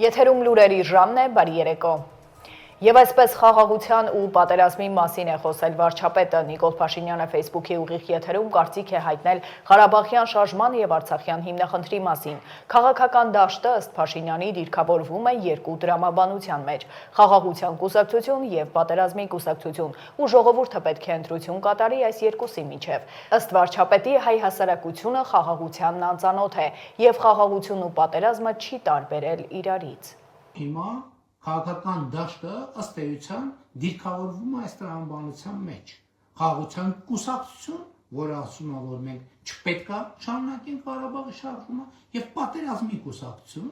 Եթերում լուրերի ժամն է, բարի երեկո։ Եվ այսպես խաղաղության ու պատերազմի մասին է խոսել վարչապետը Նիկոլ Փաշինյանը Facebook-ի ուղիղ եթերում կարծիք է հայտնել Ղարաբաղյան շարժման եւ Արցախյան հիմնախնդրի մասին։ Քաղաքական դաշտը ըստ Փաշինյանի դիրքավորվում է երկու դրամաբանության մեջ՝ խաղաղության կուսակցություն եւ պատերազմի կուսակցություն, ու ժողովուրդը պետք է ընտրություն կատարի այս երկուսի միջև։ Ըստ վարչապետի հայ հասարակությունը խաղաղությանն անծանոթ է եւ խաղաղությունն ու պատերազմը չի տարբերել իրարից։ Հիմա քաղաքական դաշտը ըստ էության դիրքավորվում է այս տրամաբանության մեջ։ Խաղաղության կուսակցություն, որը ասում է, որ մենք չպետք է շարունակենք Ղարաբաղի շարժումը, եւ պատերազմի կուսակցություն,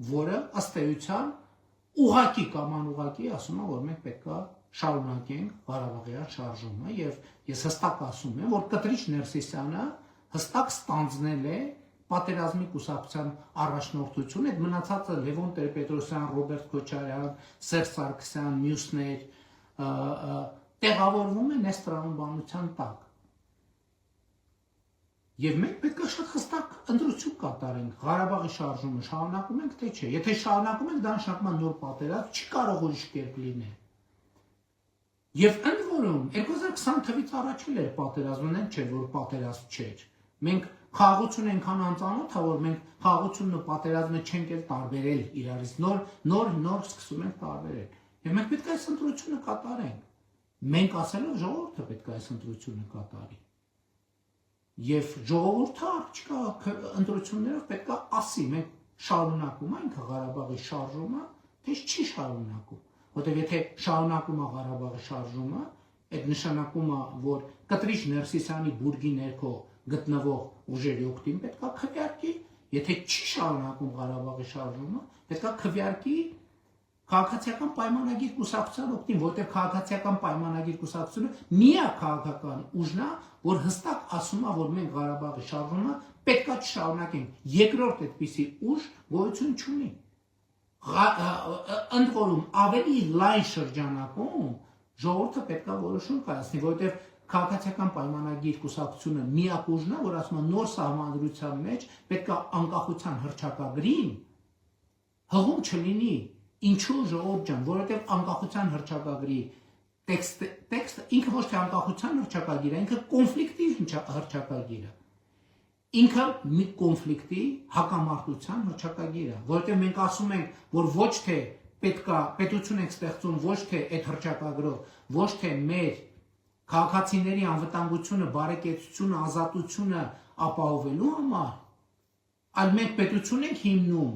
որը ըստ էության ուղղակի կամ անուղղակի ասում է, որ մենք պետք է շարունակենք Ղարաբաղյան շարժումը, եւ ես հստակ ասում եմ, որ Կտրիչ Ներսիսյանը հստակ ստանձնել է պատերազմի կուսակցության առաջնորդություն, այդ մնացածը Լևոն Տեր-Պետրոսյան, Ռոբերտ Քոչարյան, Սերժ Սարգսյան, մյուսներ տեղավորվում են այս տրամաբանության տակ։ Եվ մենք պետք է շատ հստակ ընտրություն կատարենք, Ղարաբաղի շարժումը շարունակում ենք, թե չէ։ Եթե շարունակում ենք, դա նշանակում է նոր պատերազմ, չի կարող ուրիշ կերպ լինել։ Եվ ընդ որում 2020 թվականից առաջ էլ էր պատերազմն, այն չէ, որ պատերազմ չէր։ Մենք խաղաղություն ենքան անծանոթ է, որ մենք խաղաղությունն ու պատերազմը չենք էլ տարբերել իրարից, նոր սկսում ենք տարբերել։ Եվ մենք պետք է այս ընտրությունը կատարենք։ Մենք ասելով ժողովուրդը պետք է այս ընտրությունը կատարի։ Եւ ժողովուրդը առաջիկա ընտրություններով պետք է ասի, մենք շարունակում ենք Ղարաբաղի շարժումը, թե չի շարունակում։ Որտեղ եթե շարունակում է Ղարաբաղի շարժումը, այդ նշանակում է, որ Կտրիչ Ներսիսյանի բուրգի ներքո գտնվող ուժերի օգտին պետք է քվեարկի, եթե չի շարունակում Ղարաբաղի շարժումը, պետք է քվեարկի քաղաքացիական պայմանագիր կուսակցության օգտին, որտեղ քաղաքացիական պայմանագիր կուսակցությունը միակ քաղաքական ուժն է, որ հստակ ասում է, որ մենք Ղարաբաղի շարժումը պետք է շարունակենք։ Երկրորդ այդպիսի ուժ գոյություն չունի։ Ընդ որում ավելի լայն շրջանակում ժողովուրդը պետք է որոշում կայացնի, որտեղ քաղաքացիական պայմանագիր կուսակցությունը միակ ուժն է, որ ասում է նոր սահմանադրության մեջ պետք է անկախության հռչակագրին հղում չլինի։ Ինչու ժողովուրդ ջան, որովհետև անկախության հռչակագրի տեքստը ինքը ոչ թե անկախության հռչակագիր է, ինքը կոնֆլիկտի հռչակագիր է։ Ինքը մի կոնֆլիկտի հակամարտության հռչակագիր է, որովհետև մենք ասում ենք, որ ոչ թե պետություն ենք ստեղծում, ոչ թե այդ հռչակագրով, ոչ թե մեր քաղաքացիների անվտանգությունը, բարեկեցությունը, ազատությունը ապահովելու համար, այլ մենք պետություն ենք հիմնում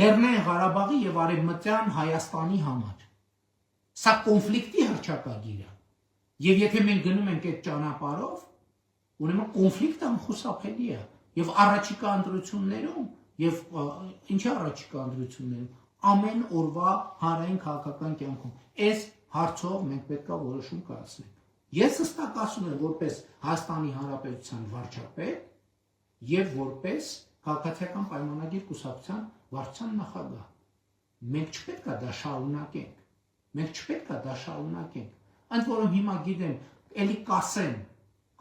Լեռնային Ղարաբաղի եւ Արևմտյան Հայաստանի համար։ Սա կոնֆլիկտի հռչակագիր է։ Եվ եթե մենք գնում ենք այդ ճանապարհով, ուրեմն կոնֆլիկտը անխուսափելի է։ Եվ առաջիկա ընտրություններում, եւ ինչի առաջիկա ընտրություններում, ամեն օրվա հանրային քաղաքական կյանքում այս հարցով մենք պետք է որոշում կայացնենք։ Ես հստակ ասում եմ, որպես Հայաստանի Հանրապետության վարչապետ եւ որպես քաղաքացիական պայմանագիր կուսակցության վարչության նախագահ, մենք չպետք է դա շարունակենք։ Մենք չպետք է դա շարունակենք։ Ընդ որում հիմա գիտեմ, էլի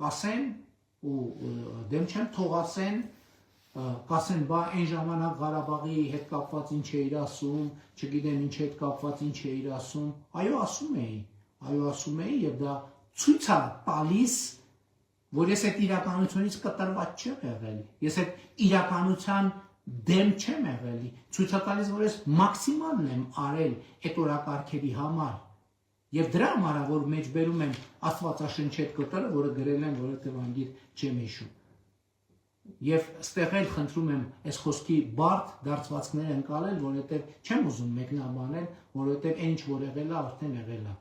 կասեն ու դեմ չեմ թող կասեն, բա այն ժամանակ Ղարաբաղի հետ կապված ինչ էիր ասում, չգիտեմ ինչ հետ կապված ինչ էիր ասում, այո ասում էի եւ դա ցույց է տալիս, որ ես այդ իրականությունից կտրված չեմ եղել, ես այդ իրականության դեմ չեմ եղել, ցույց է տալիս, որ ես մաքսիմալն եմ արել այդ օրակարգերի համար եւ դրա համար է, որ մեջբերում եմ Աստվածաշնչի այդ կտորը, որը գրել եմ, որովհետեւ անգիր չեմ հիշում։ Եվ ստեղ էլ խնդրում եմ այս խոսքի բարդ դարձվածքներ ընկալել, որովհետև չեմ ուզում մեկնաբանել, որովհետև այն ինչ որ եղել է, արդեն եղել է։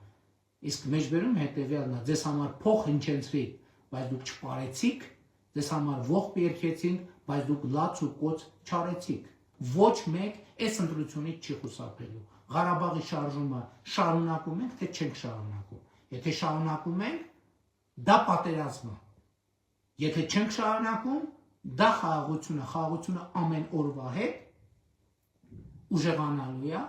Իսկ մեջբերում հետևյալն է, ձեզ համար փող հնչեցրի, բայց դուք չպարեցիք, ձեզ համար ողբ երգեցինք, բայց դուք լաց ու կոց չարեցիք։ Ոչ մեկ այս ընտրությունից չի խուսափելու։ Ղարաբաղի շարժումը շարունակում ենք, թե չենք շարունակում։ Եթե շարունակում ենք, դա պատերազմ է։ Եթե չենք շարունակում, դա խաղաղությունը ամեն օրվա հետ ուժեղանալու է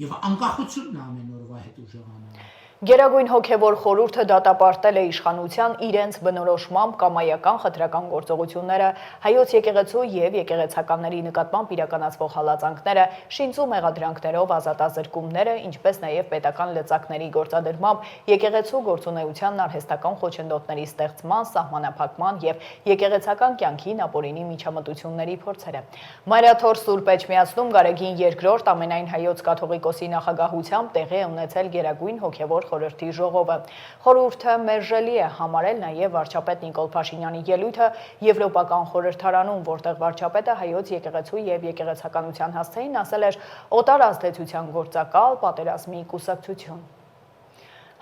եւ անկախությունն ամեն օրվա հետ ուժեղանալու է։ Գերագույն հոգևոր խորհուրդը դատապարտել է իշխանության իրենց բնորոշմամբ կամայական խտրական գործողությունները, հայոց եկեղեցու և եկեղեցականների նկատմամբ իրականացվող հալածանքները, շինծու մեղադրանքներով ազատազրկումները, ինչպես նաև պետական լծակների գործադրմամբ եկեղեցու գործունեությանն արհեստական խոչընդոտների ստեղծման, սահմանափակման և եկեղեցական կյանքին ապօրինի միջամտությունների փորձերը։ Մայրաթոր Սուրբ Էջմիածնում Գարեգին II ամենայն հայոց կաթողիկոսի նախագահությամբ տեղի է ունեցել Գերագույն հոգևոր խորհրդի ժողովը։ Խորհուրդը մերժելի է համարել նաև վարչապետ Նիկոլ Փաշինյանի ելույթը Եվրոպական խորհրդարանում, որտեղ վարչապետը հայոց եկեղեցու և եկեղեցականության հասցեին ասել էր օտար ազդեցության գործակալ պատերազմի կուսակցություն։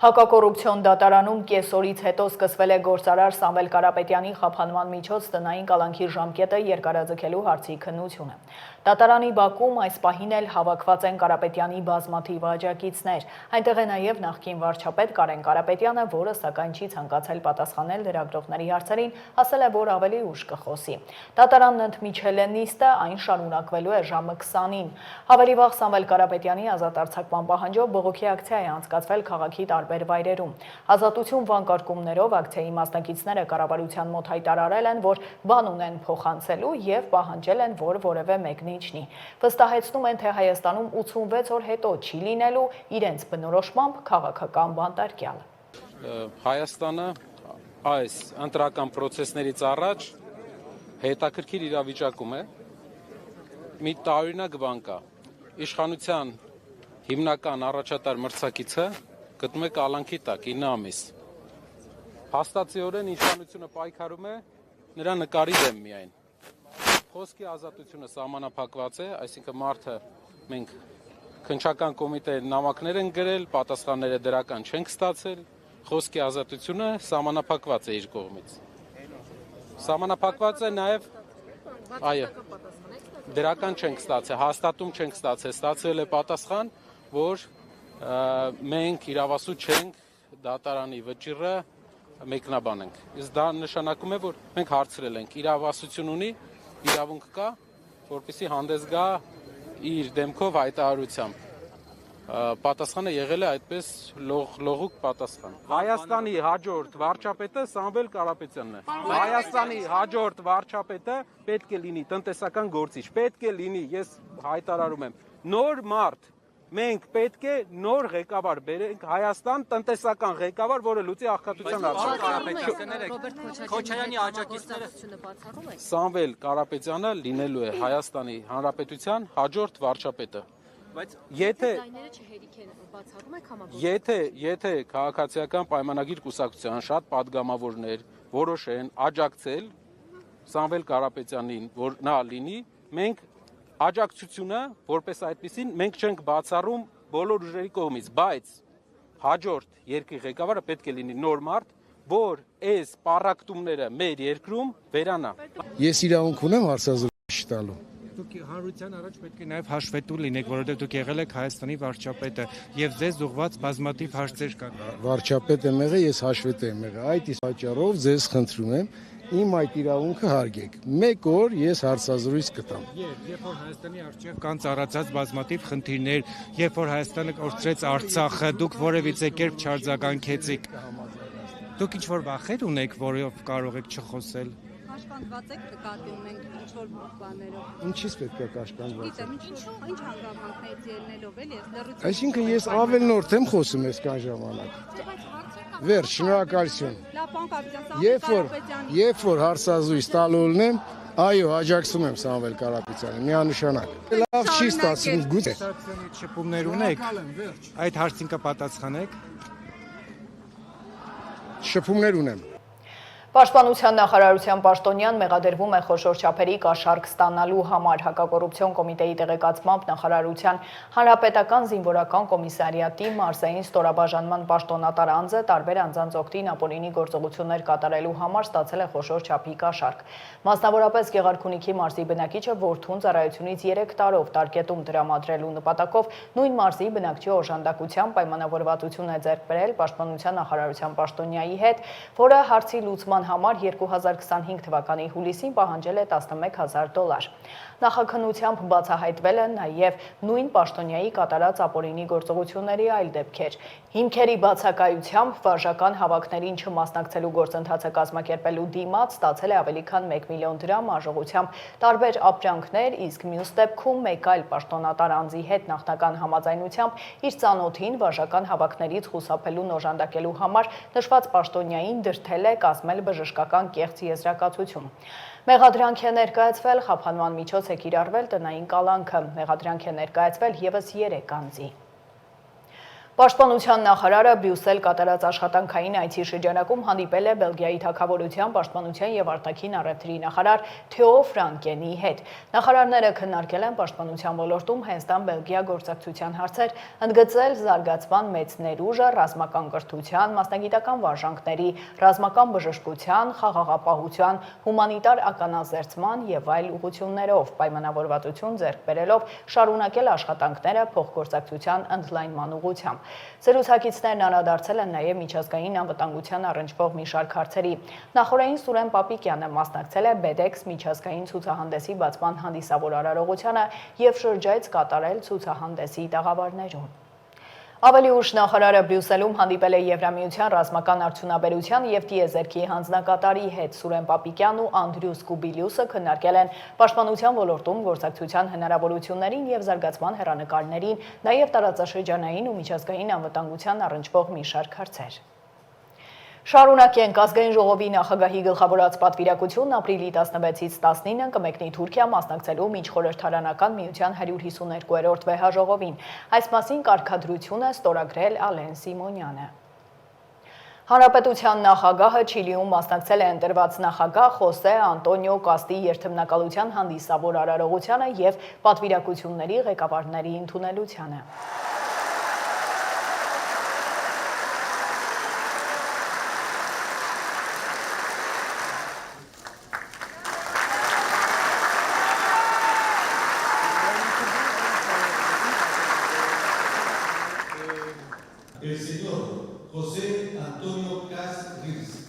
Հակակոռուպցիոն դատարանում կեսօրից հետո սկսվել է գործարար Սամվել Կարապետյանի խափանման միջոց տնային կալանքի ժամկետը երկարաձգելու հարցի քննությունը։ Դատարանի բակում այս պահին էլ հավաքված են Կարապետյանի բազմաթիվ աջակիցներ։ Այնտեղ է նաև նախկին վարչապետ Կարեն Կարապետյանը, որը սակայն չի ցանկացել պատասխանել լրագրողների հարցերին, ասել է, որ ավելի ուշ կխոսի։ Դատարանն ընդմիջել է նիստը, այն շարունակվելու է ժամը 20-ին։ Ավելի վաղ Սամվել Կարապետյանի ազատ արձակման պահանջով բողոքի ակցիա է անցկացվել քաղաքի տարբեր վայրերում։ Ազատություն վանկարկումներով ակցիայի մասնակիցները կառավարության մոտ հայտարարել են, որ բան ունեն փոխանցելու և պահանջել են, որ որևէ մեկն իջնի։ Վստահեցնում են, թե Հայաստանում 86 օր հետո չի լինելու իրենց բնորոշմամբ քաղաքական բանտարկյալ։ Հայաստանը այս ընտրական պրոցեսներից առաջ հետաքրքիր իրավիճակում է։ Մի տարօրինակ բան կա։ Իշխանության հիմնական առաջատար մրցակիցը գտնում է կալանքի տակ 9 ամիս։ Հաստատիորեն իշխանությունը պայքարում է նրա նկարի դեմ միայն։ Խոսքի ազատությունը սահմանափակված է, այսինքն մարդը մենք քննչական կոմիտե նամակներ են գրել, պատասխանները դրական չենք ստացել, խոսքի ազատությունը սահմանափակված է իր կողմից։ Սահմանափակված է նաև, այո, դրական չենք ստացել, հաստատում չենք ստացել, ստացել է պատասխան, որ մենք իրավասու չենք դատարանի վճիռը մեկնաբանենք։ Իսկ դա նշանակում է, որ մենք հարցրել ենք, իրավասություն ունի, իրավունք կա, որպեսզի հանդես գա իր դեմքով հայտարարությամբ։ Պատասխանը եղել է այդպես լողուկ պատասխան։ Հայաստանի հաջորդ վարչապետը Սամվել Կարապետյանն է։ Հայաստանի հաջորդ վարչապետը պետք է լինի տնտեսական գործիչ, պետք է լինի, ես հայտարարում եմ, նոր մարդ։ Մենք պետք է նոր ղեկավար բերենք Հայաստան, տնտեսական ղեկավար, որը լուծի աղքատության հարցը։ Քոչարյանի աջակիցները Սամվել Կարապետյանը լինելու է Հայաստանի Հանրապետության հաջորդ վարչապետը։ Բայց եթե քաղաքացիական պայմանագիր կուսակցության շատ պատգամավորներ որոշեն աջակցել Սամվել Կարապետյանին, որ նա լինի, մենք աջակցությունը, որպես այդպեսին, մենք չենք բացառում բոլոր ուժերի կողմից, բայց հաջորդ երկրի ղեկավարը պետք է լինի նոր մարդ, որ այս պառակտումները մեր երկրում վերանա։ Ես իրավունք ունեմ հարցազրույց տալու։ Դուք հանրության առաջ պետք է նաև հաշվետու լինեք, որովհետև դուք եղել եք Հայաստանի վարչապետը եւ ձեզ ուղղված բազմաթիվ հարցեր կան։ Վարչապետ եմ եղել, ես հաշվետ եմ եղել։ Այդ իսկ պատճառով ձեզ խնդրում եմ իմ այդ իրավունքը հարգեք։ Մեկ օր ես հարցազրույց կտամ։ Երբ որ Հայաստանի արչև կան ծառացած բազմաթիվ խնդիրներ, երբ որ Հայաստանը կորցրեց Արցախը, դուք որևիցե կերպ չարձագանքեցիք։ Դուք ինչ որ վախեր ունեք, որով կարող եք չխոսել։ Կաշկանդված եք նկատի ունենք ինչ-որ բաներով։ Ինչից պետք է կաշկանդված։ Գիտեմ, ինչ հանգամանքներից ելնելով էլի ես լրություն։ Այսինքն ես ավելնորդ եմ խոսում այսքան ժամանակ։ Վերջ, շնորհակալություն։ Լավ, պարոն Կարապետյան, Երբ որ հարցազրույց տալու ունեմ, այո, աջակցում եմ Սամվել Կարապետյանին, միանշանակ։ Լավ չի ստացվում, գուցե։ Շփումներ ունեք։ Այդ հարցին կպատասխանեք։ Շփումներ ունեմ։ Պաշտպանության նախարարության պաշտոնյան մեղադրվում է խոշոր չափերի կաշառք ստանալու համար։ Հակակոռուպցիոն կոմիտեի տեղեկացմամբ նախարարության հանրապետական զինվորական կոմիսարիատի մարզային ստորաբաժանման պաշտոնատար անձը տարբեր անձանց օգտին ապօրինի գործողություններ կատարելու համար ստացել է խոշոր չափի կաշառք։ Մասնավորապես Գեղարքունիքի մարզի բնակիչը որդուն ծառայությունից 3 տարով տարկետում տրամադրելու նպատակով նույն մարզի բնակչի օժանդակությամբ պայմանավորվածություն է ձեռք բերել պաշտպանության նախարարության պաշտոնյայի հետ, որը հարցի լուծման կառավարության համար 2025 թվականի հուլիսին պահանջել է $11,000։ Նախաքննությամբ բացահայտվել են նաև նույն պաշտոնյայի կատարած ապօրինի գործողությունների այլ դեպքեր։ Հիմքերի բացակայությամբ վարժական հավաքներին չմասնակցելու գործընթացը կազմակերպելու դիմաց ստացել է ավելի քան 1 միլիոն դրամ արժողությամբ տարբեր ապրանքներ, իսկ մյուս դեպքում մեկ այլ պաշտոնատար անձի հետ նախնական համաձայնությամբ իր ծանոթին վարժական հավաքներից խուսափելուն օժանդակելու համար նշված պաշտոնյային դրդել է կազմել բժշկական կեղծ եզրակացություն։ Մեղադրանք է ներկայացվել, խափանման միջոց է կիրառվել տնային կալանքը, մեղադրանք է ներկայացվել ևս 3 անձի։ Պաշտպանության նախարարը Բրյուսել կատարած աշխատանքային այցի շրջանակում հանդիպել է Բելգիայի թագավորության պաշտպանության եւ արտաքին առևտրի նախարար Թեո Ֆրանկենի հետ։ Նախարարները քննարկել են պաշտպանության ոլորտում Հայաստան-Բելգիա գործակցության հարցեր, ընդգծել զարգացման մեծ ներուժը ռազմական կրթության, մասնագիտական վարժանքների, ռազմական բժշկության, խաղաղապահության, հումանիտար ականազերծման եւ այլ ուղղություններով պայմանավորվածություն ձեռք բերելով շարունակել աշխատանքները փոխգործակցության ընդլայնման ուղղությամբ։ Զրուցակիցներն անդրադարձել են նաև միջազգային անվտանգության առնչվող մի շարք հարցերի։ Նախորդին Սուրեն Պապիկյանը մասնակցել է BEDEX միջազգային ցուցահանդեսի բացման հանդիսավոր արարողությանը եւ շրջայց կատարել ցուցահանդեսի տաղավարներում։ Ավելի ուշ նախարարը Բրյուսելում հանդիպել է Եվրամիության ռազմական արդյունաբերության եւ տիեզերքի հանձնակատարի հետ Սուրեն Պապիկյանն ու Անդրյուս Կուբիլյուսը քննարկել են պաշտպանության ոլորտում գործակցության հնարավորություններին եւ զարգացման հեռանկարներին, նաեւ տարածաշրջանային ու միջազգային անվտանգության առնչվող մի շարք հարցեր։ Շարունակենք ազգային ժողովի նախագահի գլխավորած պատվիրակությունն ապրիլի 16-ից 19-ը կմեկնի Թուրքիա մասնակցելու միջխորհրդարանական միության 152-րդ վեհաժողովին։ Այս մասին կարգադրություն է ստորագրել Ալեն Սիմոնյանը։ Հանրապետության նախագահը Չիլիում մասնակցել է ընտրված նախագահ Խոսե Անտոնիո Կաստի երթմնակալության հանդիսավոր արարողությանը եւ պատվիրակությունների ղեկավարների ընդունելությանը։ El señor José Antonio Cas Riz.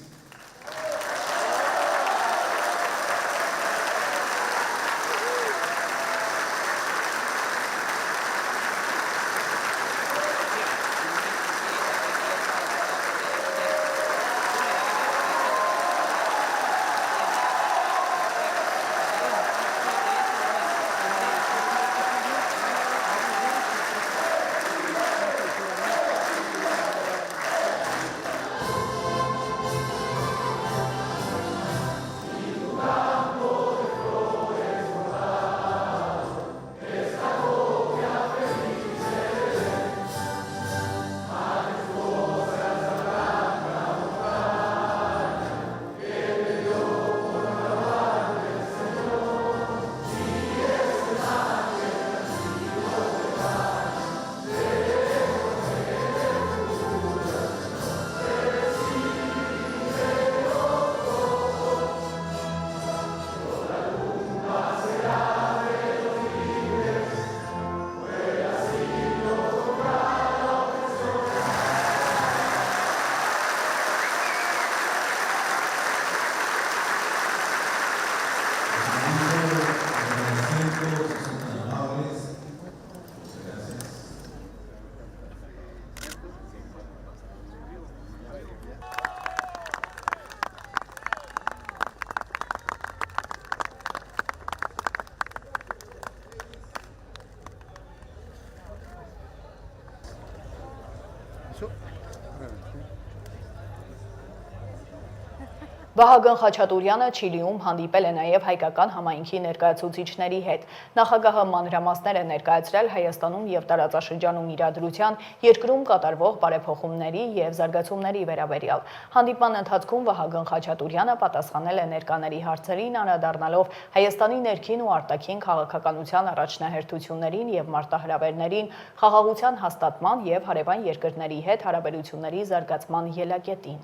Վահագն Խաչատուրյանը Չիլիում հանդիպել է նաև հայկական համայնքի ներկայացուցիչների հետ։ Նախագահը մանրամասներ է ներկայացրել Հայաստանում եւ տարածաշրջանում իրադրության, երկրում կատարվող բարեփոխումների եւ զարգացումների վերաբերյալ։ Հանդիպման ընթացքում Վահագն Խաչատուրյանը պատասխանել է ներկաների հարցերին, անդրադառնալով Հայաստանի ներքին ու արտաքին քաղաքականության առաջնահերթություններին եւ մարտահրավերներին, խաղաղության հաստատման եւ հարևան երկրների հետ հարաբերությունների զարգացման ելակետին։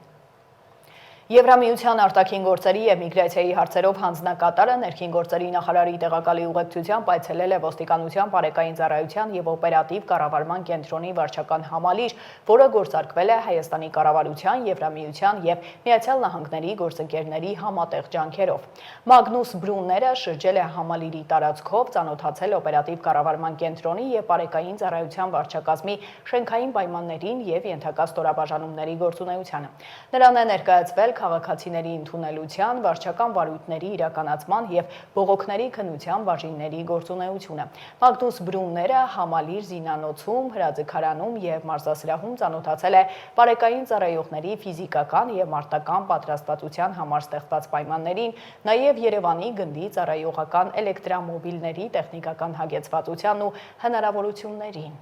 Եվրամիության արտաքին գործերի և միգրացիայի հարցերով հանձնակատարը ներքին գործերի նախարարի տեղակալի ուղեկցությամբ այցելել է ոստիկանության բարեկային ծառայության և օպերատիվ կառավարման կենտրոնի վարչական համալիր, որը գործարկվել է Հայաստանի կառավարության, Եվրամիության և Միացյալ Նահանգների գործընկերների համատեղ ջանքերով։ Մագնուս Բրունները շրջել է համալիրի տարածքով, ծանոթացել օպերատիվ կառավարման կենտրոնի և բարեկային ծառայության վարչակազմի շենքային պայմաններին և ենթակա ստորաբաժանումների գործունեությանը։ Նրան է ներկայացվել քաղաքացիների ընդունելության, վարչական վարույթների իրականացման և բողոքների քննության բաժինների գործունեությունը։ Մագնուս Բրունները համալիր զինանոցում, հրաձգարանում և մարզասրահում ծանոթացել է բարեկային ծառայողների ֆիզիկական և մարտական պատրաստվածության համար ստեղծված պայմաններին, նաև Երևանի գնդի ծառայողական էլեկտրամոբիլների տեխնիկական հագեցվածությանն ու հնարավորություններին։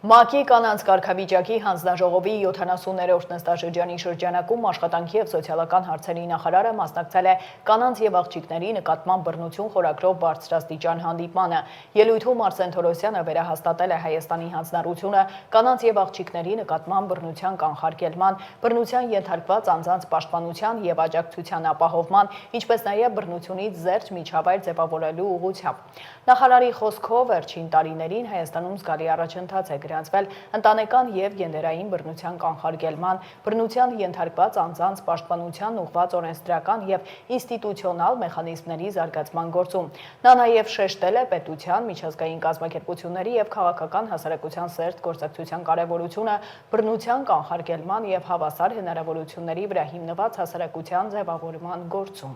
ՄԱԿ-ի կանանց կարգավիճակի հանձնաժողովի 70-րդ նստաշրջանի շրջանակում աշխատանքի և սոցիալական հարցերի նախարարը մասնակցել է կանանց և աղջիկների նկատմամբ բռնություն խորագրով բարձրաստիճան հանդիպմանը։ Ելույթում Արսեն Թորոսյանը վերահաստատել է Հայաստանի հանձնառությունը կանանց և աղջիկների նկատմամբ բռնության կանխարգելման, բռնության ենթարկված անձանց պաշտպանության և աջակցության ապահովման, ինչպես նաև բռնությունից զերծ միջավայր ձևավորելու ուղղությամբ։ Նախարարի խոսքով վերջին տարիներին Հայաստանում զգալի առաջընթաց է գրանցվել ընտանեկան և գենդերային բռնության կանխարգելման, բռնության ենթարկված անձանց պաշտպանության ուղղված օրենսդրական և ինստիտուցիոնալ մեխանիզմների զարգացման գործում։ Նա նաև շեշտել է պետության, միջազգային կազմակերպությունների և քաղաքական հասարակության սերտ գործակցության կարևորությունը բռնության կանխարգելման և հավասար հնարավորությունների վրա հիմնված հասարակության ձևավորման գործում։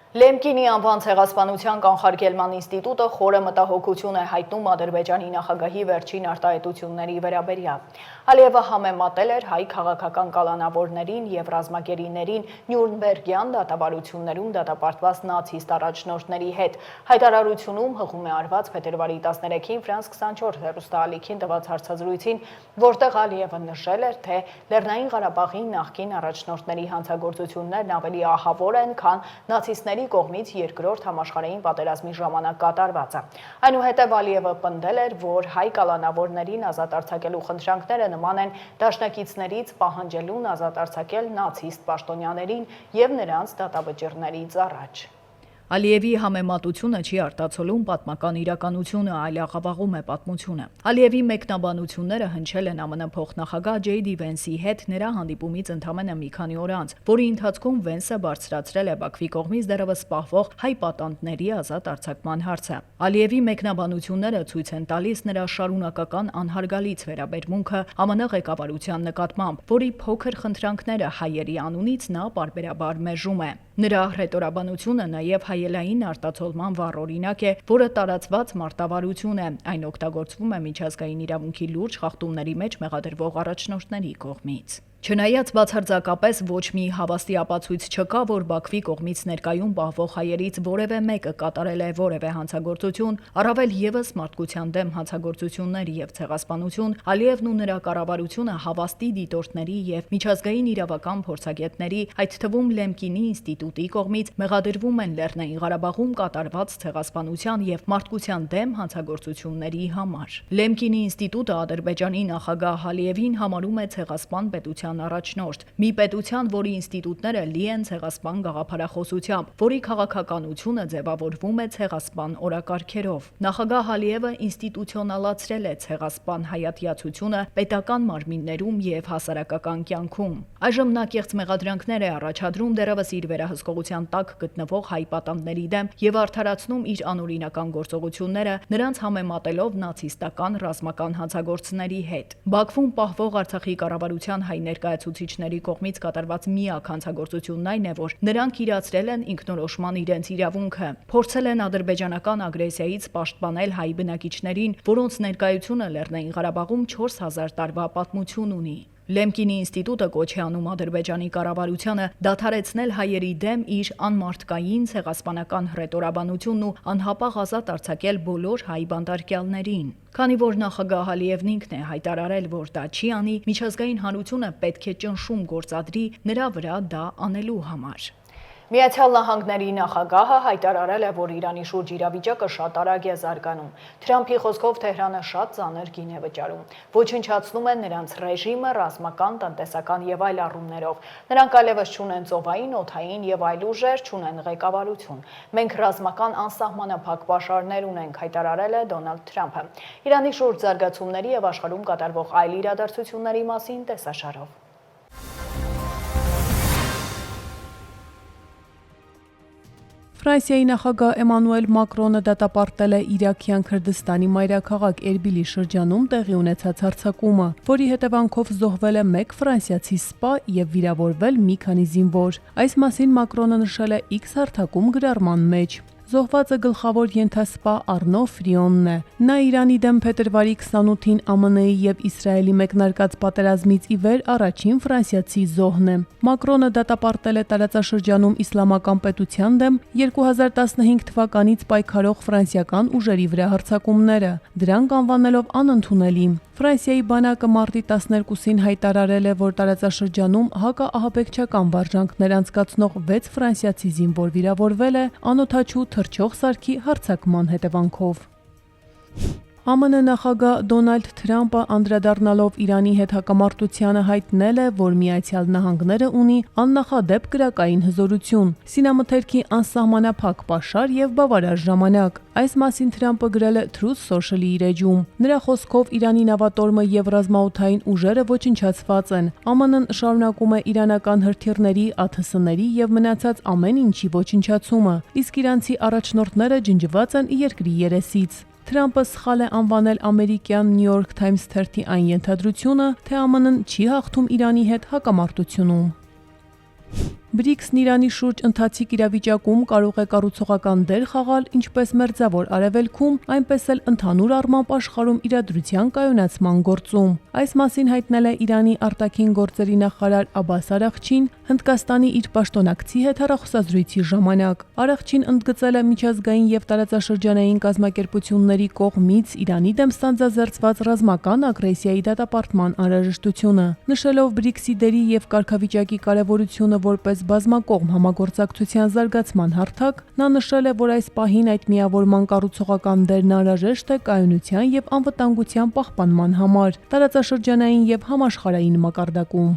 Լեմկինի անվան ցեղասպանության կանխարգելման ինստիտուտը խորը մտահոգություն է հայտնում Ադրբեջանի նախագահի վերջին արտահայտությունների վերաբերյալ։ Ալիևը համեմատել էր հայ քաղաքական կալանավորներին և ռազմագերիներին Նյուրնբերգյան դատավարություններում դատապարտված նացիստ առաջնորդների հետ։ Հայտարարությունում հղում է արված փետրվարի 13-ին Ֆրանս 24 հեռուստաալիքին տված հարցազրույցին, որտեղ Ալիևը նշել էր, թե Լեռնային Ղարաբաղի նախկին առաջնորդների հանցագործություններն ավելի ահավոր են, քան նացիստների կողմից Երկրորդ համաշխարհային պատերազմի ժամանակ կատարվածը։ Այնուհետև Ալիևը պնդել էր, որ հայ կալանավորներին ազատ արձակելու խնդրանքները նման են դաշնակիցներից պահանջելուն ազատ արձակել նացիստ պաշտոնյաներին և նրանց դատավճիռներից առաջ։ Ալիևի համեմատությունը չի արտացոլում պատմական իրականությունը, այլ աղավաղում է պատմությունը։ Ալիևի մեկնաբանությունները հնչել են ԱՄՆ փոխնախագահ Ջեյ Դի Վենսի հետ նրա հանդիպումից ընդամենը մի քանի օր անց, որի ընթացքում Վենսը բարձրացրել է Բաքվի կողմից դեռևս պահվող հայ պատանդների ազատ արձակման հարցը։ Ալիևի մեկնաբանությունները ցույց են տալիս նրա շարունակական անհարգալից վերաբերմունքը ԱՄՆ ղեկավարության նկատմամբ, որի փոքր խնդրանքները հայերի անունից նա պարբերաբար մերժում է։ Նրա հռետորաբանությունը նաև հայելային արտացոլման վառ օրինակ է, որը տարածված մարտավարություն է, այն օգտագործվում է միջազգային իրավունքի լուրջ խախտումների մեջ մեղադրվող առաջնորդների կողմից։ Չնայած բացարձակապես ոչ մի հավաստի ապացույց չկա, որ Բաքվի կողմից ներկայում պահվող հայերից որևէ մեկը կատարել է որևէ հանցագործություն, առավել ևս մարդկության դեմ հանցագործություններ և ցեղասպանություն, Ալիևն ու նրա կառավարությունը հավաստի դիտորդների և միջազգային իրավական փորձագետների, այդ թվում Լեմկինի ինստիտուտի կողմից մեղադրվում են Լեռնային Ղարաբաղում կատարված ցեղասպանության և մարդկության դեմ հանցագործությունների համար։ Լեմկինի ինստիտուտը Ադրբեջանի նախագահ Ալիևին համարում է ցեղասպան պետության առաջնորդ, մի պետության, որի ինստիտուտները լի են ցեղասպան գաղափարախոսությամբ, որի քաղաքականությունը ձևավորվում է ցեղասպան օրակարգերով։ Նախագահ Ալիևը ինստիտուցիոնալացրել է ցեղասպան հայատյացությունը պետական մարմիններում և հասարակական կյանքում։ Այժմ նա կեղծ մեղադրանքներ է առաջադրում դեռևս իր վերահսկողության տակ գտնվող հայ պատանդների դեմ և արդարացնում իր անօրինական գործողությունները, նրանց համեմատելով նացիստական ռազմական հանցագործների հետ։ Բաքվում պահվող Արցախի կառավարության հայ ներկայացուցիչների կողմից կատարված միակ հանցագործությունն այն է, որ նրանք իրացրել են ինքնորոշման իրենց իրավունքը, փորձել են ադրբեջանական ագրեսիայից պաշտպանել հայ բնակիչներին, որոնց ներկայությունը Լեռնային Ղարաբաղում 4000 տարվա պատմություն ունի։ Լեմկինի ինստիտուտը կոչ է անում Ադրբեջանի կառավարությանը դադարեցնել հայերի դեմ իր անմարդկային ցեղասպանական հռետորաբանությունն ու անհապաղ ազատ արձակել բոլոր հայ բանտարկյալներին։ Քանի որ նախագահ Ալիևն ինքն է հայտարարել, որ դա չի անի, միջազգային հանրությունը պետք է ճնշում գործադրի նրա վրա դա անելու համար։ Միացյալ Նահանգների նախագահը հայտարարել է, որ Իրանի շուրջ իրավիճակը շատ արագ է զարգանում։ Թրամփի խոսքով Թեհրանը շատ ծանր գին է վճարում, ոչնչացնում է նրանց ռեժիմը ռազմական, տնտեսական եւ այլ առումներով։ Նրանք այլևս չունեն ծովային, օդային եւ այլ ուժեր, չունեն ղեկավարություն։ Մենք ռազմական անսահմանափակ պաշարներ ունենք, հայտարարել է Դոնալդ Թրամփը։ Իրանի շուրջ զարգացումների եւ աշխարհում կատարվող այլ իրադարձությունների մասին տեսաշարով։ Ֆրանսիայի նախագահ Էմանուել Մակրոնը դատապարտել է Իրաքյան Քրդստանի մայրաքաղաք Էրբիլի շրջանում տեղի ունեցած հարձակումը, որի հետևանքով զոհվել է 1 ֆրանսիացի սպա եւ վիրավորվել մի քանի զինվոր։ Այս մասին Մակրոնը նշել է X հարթակում գրառման մեջ։ Զոհվածը գլխավոր ենթասպա Արնո Ֆրիոնն է։ Նա Իրանի դեմ փետրվարի 28-ին ԱՄՆ-ի եւ Իսրայելի մեկնարկած պատերազմից ի վեր առաջին ֆրանսիացի զոհն է։ Մակրոնը դատապարտել է տարածաշրջանում իսլամական պետության դեմ 2015 թվականից պայքարող ֆրանսիական ուժերի վրա հարձակումները, դրանք անվանելով անընդունելի։ Ֆրանսիայի բանակը մարտի 12-ին հայտարարել է, որ տարածաշրջանում հակաահաբեկչական վարժանքներ անցկացնող 6 ֆրանսիացի զինվոր վիրավորվել է անօդաչու թռչող սարքի հարձակման հետևանքով։ ԱՄՆ նախագահ Դոնալդ Թրամփը անդրադառնալով Իրանի հետ հակամարտությանը հայտնել է, որ Միացյալ Նահանգները ունի աննախադեպ կրակային հզորություն, սինամթերքի անսահմանափակ պաշար եւ բավարար ժամանակ։ Այս մասին Թրամփը գրել է Truth Social-ի իր էջում։ Նրա խոսքով Իրանի նավատորմը եւ ռազմաօդային ուժերը ոչնչացված են։ ԱՄՆ-ն շարունակում է իրանական հրթիռների, ԱԹՍ-ների եւ մնացած ամեն ինչի ոչնչացումը, իսկ իրանցի առաջնորդները ջնջված են երկրի երեսից։ Թրամփը սխալ է անվանել ամերիկյան New York Times թերթի այն ենթադրությունը, թե ԱՄՆ-ն չի հաղթում Իրանի հետ հակամարտությունում։ BRICS-ն Իրանի շուրջ ընթացիկ իրավիճակում կարող է կառուցողական դեր խաղալ ինչպես Մերձավոր Արևելքում, այնպես էլ ընդհանուր առմամբ աշխարհում իրադրության կայունացման գործում։ Այս մասին հայտնել է Իրանի արտաքին գործերի նախարար Աբբաս Արաղչին Հնդկաստանի իր պաշտոնակցի հետ հեռախոսազրույցի ժամանակ։ Արաղչին ընդգծել է միջազգային եւ տարածաշրջանային կազմակերպությունների կողմից Իրանի դեմ ստանձնազերծված ռազմական ագրեսիայի դատապարտման անհրաժեշտությունը, նշելով BRICS-ի դերի եւ կարգավիճակի կարեւորությունը որպես բազմակողմ համագործակցության զարգացման հարթակ, նա նշել է, որ այս պահին այդ միավորման կառուցողական դերն անհրաժեշտ է կայունության եւ անվտանգության պահպանման համար, տարածաշրջանային եւ համաշխարհային մակարդակում։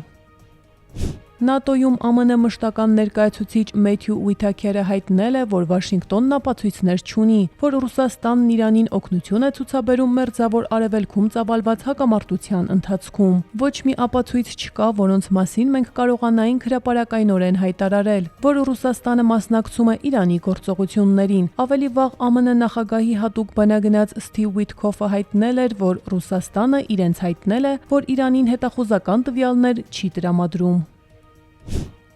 ՆԱՏՕ-ում ԱՄՆ մշտական ներկայացուցիչ Մեթյու Ուիթաքերը հայտնել է, որ Վաշինգտոնն ապացույցներ չունի, որ Ռուսաստանն Իրանին օգնություն է ցուցաբերում Մերձավոր Արևելքում ծավալված հակամարտության ընթացքում։ Ոչ մի ապացույց չկա, որոնց մասին մենք կարողանայինք հրապարակայնորեն հայտարարել, որ Ռուսաստանը մասնակցում է Իրանի գործողություններին։ Ավելի վաղ ԱՄՆ նախագահի հատուկ բանագնաց Սթիվ Ուիթքոֆը հայտնել էր, որ Ռուսաստանը իրենց հայտնել է, որ Իրանին հետախուզական տվյալներ չի տրամադրում։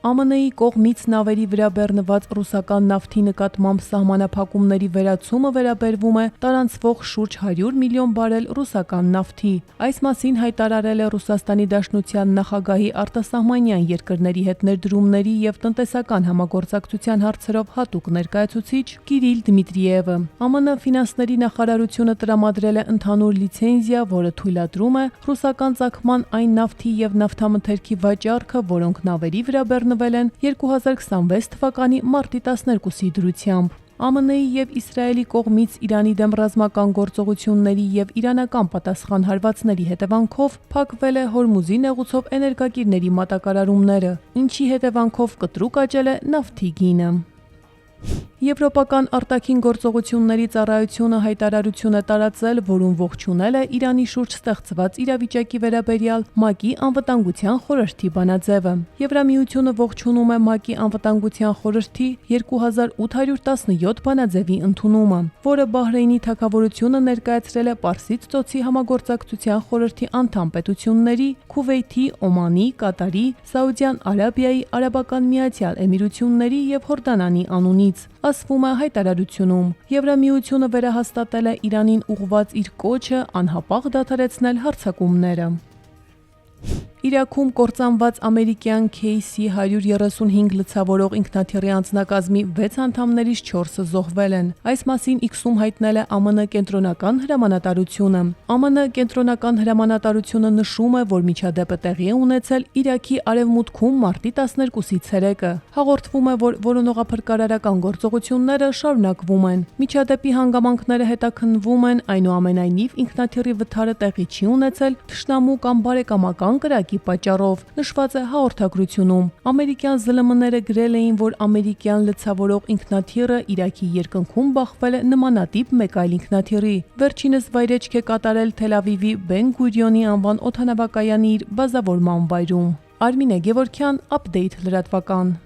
ԱՄՆ-ի կողմից նավերի վրա բեռնված ռուսական նավթի նկատմամբ սահմանափակումների վերացումը վերաբերվում է տարանցվող շուրջ 100 միլիոն բարել ռուսական նավթի։ Այս մասին հայտարարել է Ռուսաստանի Դաշնության նախագահի արտասահմանյան երկրների հետ ներդրումների եւ տնտեսական համագործակցության հարցերով հատուկ ներկայացուցիչ Կիրիլ Դմիտրիևը։ ԱՄՆ ֆինանսների նախարարությունը տրամադրել է ընդհանուր լիցենզիա, որը թույլատրում է ռուսական ծագման այն նավթի եւ նավթամթերքի վաճառքը, որոնք նավերի վրա բեռնվել են 2026 թվականի մարտի 12-ի դրությամբ։ ԱՄՆ-ի եւ Իսրայելի կողմից Իրանի դեմ ռազմական գործողությունների եւ իրանական պատասխան հարվածների հետևանքով փակվել է Հորմուզի նեղուցով էներգակիրների մատակարարումները, ինչի հետևանքով կտրուկ աճել է նավթի գինը։ Եվրոպական արտաքին գործողությունների ծառայությունը հայտարարություն է տարածել, որում ողջունել է Իրանի շուրջ ստեղծված իրավիճակի վերաբերյալ ՄԱԿ-ի անվտանգության խորհրդի բանաձևը։ Եվրամիությունը ողջունում է ՄԱԿ-ի անվտանգության խորհրդի 2817 բանաձևի ընդունումը, որը Բահրեյնի թագավորությունը ներկայացրել է Պարսից ծոցի համագործակցության խորհրդի անդամ պետությունների Քուվեյթի, Օմանի, Կատարի, Սաուդյան Արաբիայի, Արաբական Միացյալ Էմիրությունների եւ Հորդանանի անունից։ Ասվում է հայտարարությունում, Եվրամիությունը վերահաստատել է Իրանին ուղղված իր կոչը անհապաղ դադարեցնել հարձակումները։ Իրաքում կործանված ամերիկյան KC-135 լցավորող ինքնաթիռի անձնակազմի 6 անդամներից 4-ը զոհվել են։ Այս մասին X-ում հայտնել է ԱՄՆ կենտրոնական հրամանատարությունը։ ԱՄՆ կենտրոնական հրամանատարությունը նշում է, որ միջադեպը տեղի է ունեցել Իրաքի արևմուտքում մարտի 12-ից ցերեկը։ Հաղորդվում է, որ որոնողափրկարարական գործողությունները շարունակվում են։ Միջադեպի հանգամանքները հետաքննվում են, այնուամենայնիվ ինքնաթիռի վթարը տեղի չի ունեցել թշնամու կամ բարեկամական կրակի պատճառով, նշված է հաղորդագրությունում։ Ամերիկյան ԶԼՄ-ները գրել էին, որ ամերիկյան լցավորող ինքնաթիռը Իրաքի երկնքում բախվել է նմանատիպ մեկ այլ ինքնաթիռի։ Վերջինս վայրէջք է կատարել Թել Ավիվի Բեն Գուրիոնի անվան օդանավակայանի իր բազավորման վայրում։ Արմինե Գևորգյան, Update լրատվական։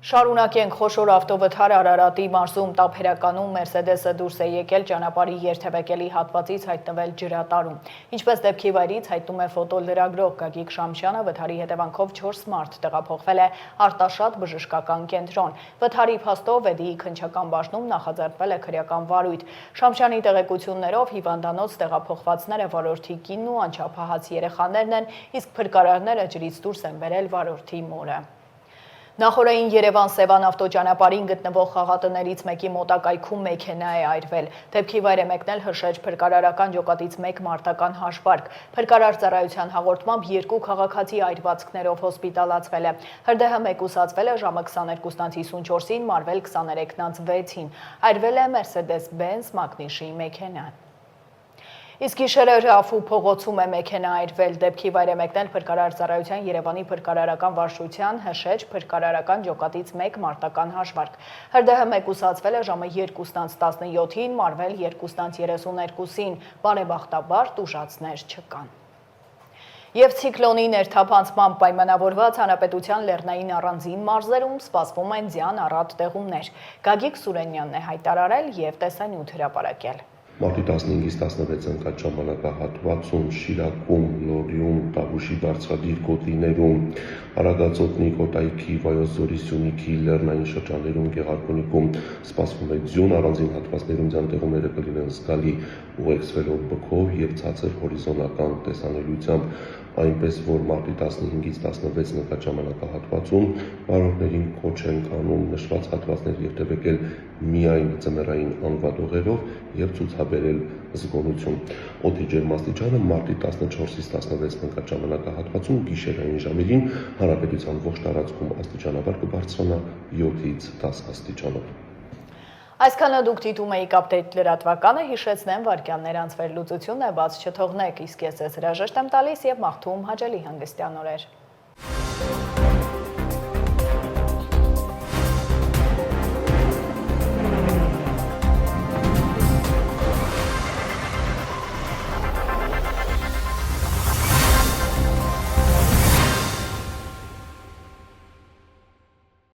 Շարունակենք խոշոր ավտովթար Արարատի մարզում Տափերականում Մերսեդեսը դուրս է եկել ճանապարհի երթևեկելի հատվածից հայտնվել ջրատարում։ Ինչպես դեպքի վայրից հայտնում է ֆոտոլրագրող Գագիկ Շամշյանը, վթարի հետևանքով 4 մարդ տեղափոխվել է Արտաշատ բժշկական կենտրոն։ Վթարի փաստով Վեդիի քննչական բաժնում նախաձեռնվել է քրեական վարույթ։ Շամշյանի տեղեկություններով հիվանդանոց տեղափոխվածները վարորդի կինն ու անչափահաս երեխաներն են, իսկ փրկարարները ջրից դուրս են բերել վարորդի մորը։ Նախորդային Երևան-Սևան ավտոճանապարհին գտնվող խաղատներից մեկի մոտակայքում մեքենա է այրվել։ Դեպքի վայր է մեկնել Հրշեջ փրկարարական ջոկատից 1 մարտական հաշվարկ։ Փրկարար ծառայության հաղորդմամբ 2 քաղաքացի այրվածքներով հոսպիտալացվել է։ ՀրԴՀ մեկուսացվել է ժամը 22:54-ին, մարվել 23:06-ին։ Այրվել է Mercedes-Benz Magnishi մեքենան։ Իսկ գիշերը Ռաֆու փողոցում է մեքենա այրվել։ Դեպքի վայր է մեկնել փրկարար ծառայության Երևանի փրկարարական վարչության Հրշեջ փրկարարական ջոկատից 1 մարտական հաշվարկ։ ՀրԴՀ մեկուսացվել է ժամը 2:17-ին, մարվել 2:32-ին։ Բարեբախտաբար տուժածներ չկան։ Եվ ցիկլոնի ներթափանցմամբ պայմանավորված հանրապետության լեռնային առանձին մարզերում սպասվում են ձյան առատ տեղումներ։ Գագիկ Սուրենյանն է հայտարարել եւ տեսանյութ հրապարակել։ Մարտի 15-ից 16 ընկած ժամանակահատվածում Շիրակում, Լոռիում, Տավուշի բարձրադիր գոտիներում, Արագածոտնի, Կոտայքի, Վայոց ձորի, Սյունիքի, Լեռնային շրջաններում, Գեղարքունիքում սպասվում է ձյուն, առանձին հատվածներում ձյան տեղումները կլինեն զգալի ուղեկցվելով բքով եւ ցածր հորիզոնական տեսանելիությամբ, այնպես որ մարտի 15-ից 16 ընկած ժամանակահատվածում վարորդներին կոչ են անում նշված հատվածներ երթևեկել միայն ձմեռային անվադողերով եւ ցուցաբերել զգոնություն։ Օդի ջերմաստիճանը մարտի 14-ից 16 ընկած ժամանակահատվածում գիշերային ժամերին հանրապետության ողջ տարածքում աստիճանաբար կբարձրանա 7-ից 10 աստիճանով։ Այսքանը դուք դիտում եք Update լրատվականը, հիշեցնեմ վարքյաններ անց վերլուծությունն է, բաց չթողնեք, իսկ ես ձեզ հրաժեշտ եմ տալիս եւ մաղթում հաճելի հանգստյան օրեր։